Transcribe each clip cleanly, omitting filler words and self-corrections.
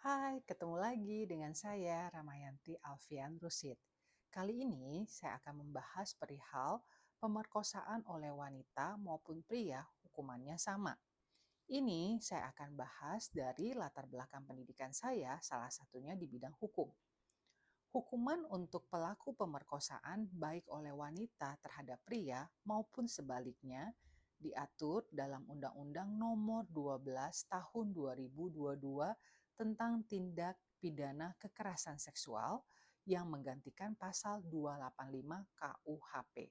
Hai, ketemu lagi dengan saya Ramayanti Alfian Rusid. Kali ini saya akan membahas perihal pemerkosaan oleh wanita maupun pria hukumannya sama. Ini saya akan bahas dari latar belakang pendidikan saya, salah satunya di bidang hukum. Hukuman untuk pelaku pemerkosaan baik oleh wanita terhadap pria maupun sebaliknya diatur dalam Undang-Undang Nomor 12 Tahun 2022 tentang tindak pidana kekerasan seksual yang menggantikan pasal 285 KUHP.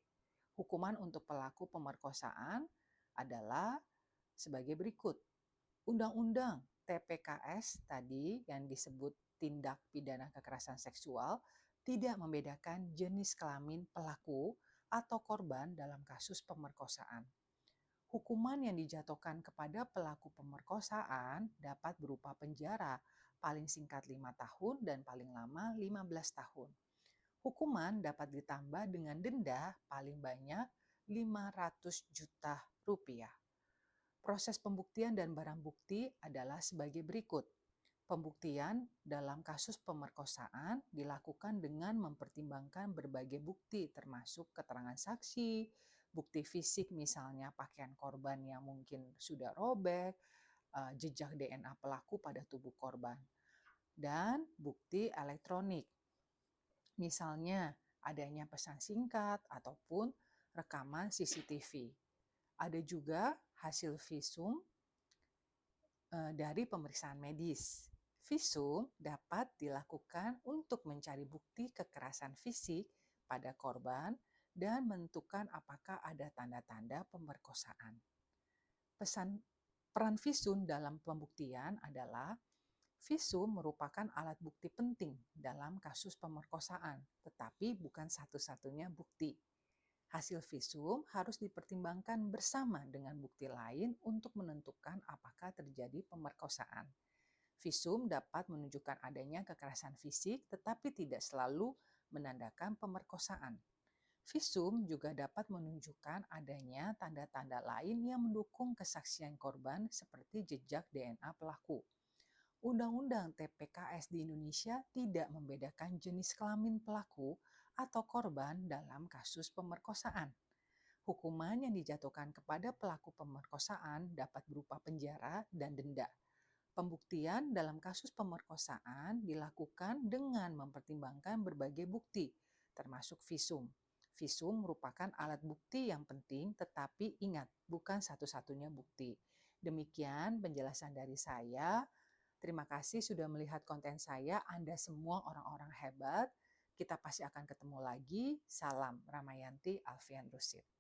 Hukuman untuk pelaku pemerkosaan adalah sebagai berikut. Undang-undang TPKS tadi yang disebut tindak pidana kekerasan seksual tidak membedakan jenis kelamin pelaku atau korban dalam kasus pemerkosaan. Hukuman yang dijatuhkan kepada pelaku pemerkosaan dapat berupa penjara paling singkat 5 tahun dan paling lama 15 tahun. Hukuman dapat ditambah dengan denda paling banyak 500 juta rupiah. Proses pembuktian dan barang bukti adalah sebagai berikut. Pembuktian dalam kasus pemerkosaan dilakukan dengan mempertimbangkan berbagai bukti termasuk keterangan saksi, bukti fisik misalnya pakaian korban yang mungkin sudah robek, jejak DNA pelaku pada tubuh korban, dan bukti elektronik. Misalnya adanya pesan singkat ataupun rekaman CCTV. Ada juga hasil visum dari pemeriksaan medis. Visum dapat dilakukan untuk mencari bukti kekerasan fisik pada korban dan menentukan apakah ada tanda-tanda pemerkosaan. Peran visum dalam pembuktian adalah visum merupakan alat bukti penting dalam kasus pemerkosaan, tetapi bukan satu-satunya bukti. Hasil visum harus dipertimbangkan bersama dengan bukti lain untuk menentukan apakah terjadi pemerkosaan. Visum dapat menunjukkan adanya kekerasan fisik tetapi tidak selalu menandakan pemerkosaan. Visum juga dapat menunjukkan adanya tanda-tanda lain yang mendukung kesaksian korban seperti jejak DNA pelaku. Undang-undang TPKS di Indonesia tidak membedakan jenis kelamin pelaku atau korban dalam kasus pemerkosaan. Hukuman yang dijatuhkan kepada pelaku pemerkosaan dapat berupa penjara dan denda. Pembuktian dalam kasus pemerkosaan dilakukan dengan mempertimbangkan berbagai bukti, termasuk visum. Visum merupakan alat bukti yang penting, tetapi ingat, bukan satu-satunya bukti. Demikian penjelasan dari saya. Terima kasih sudah melihat konten saya. Anda semua orang-orang hebat. Kita pasti akan ketemu lagi. Salam Ramayanti Alfian Rusid.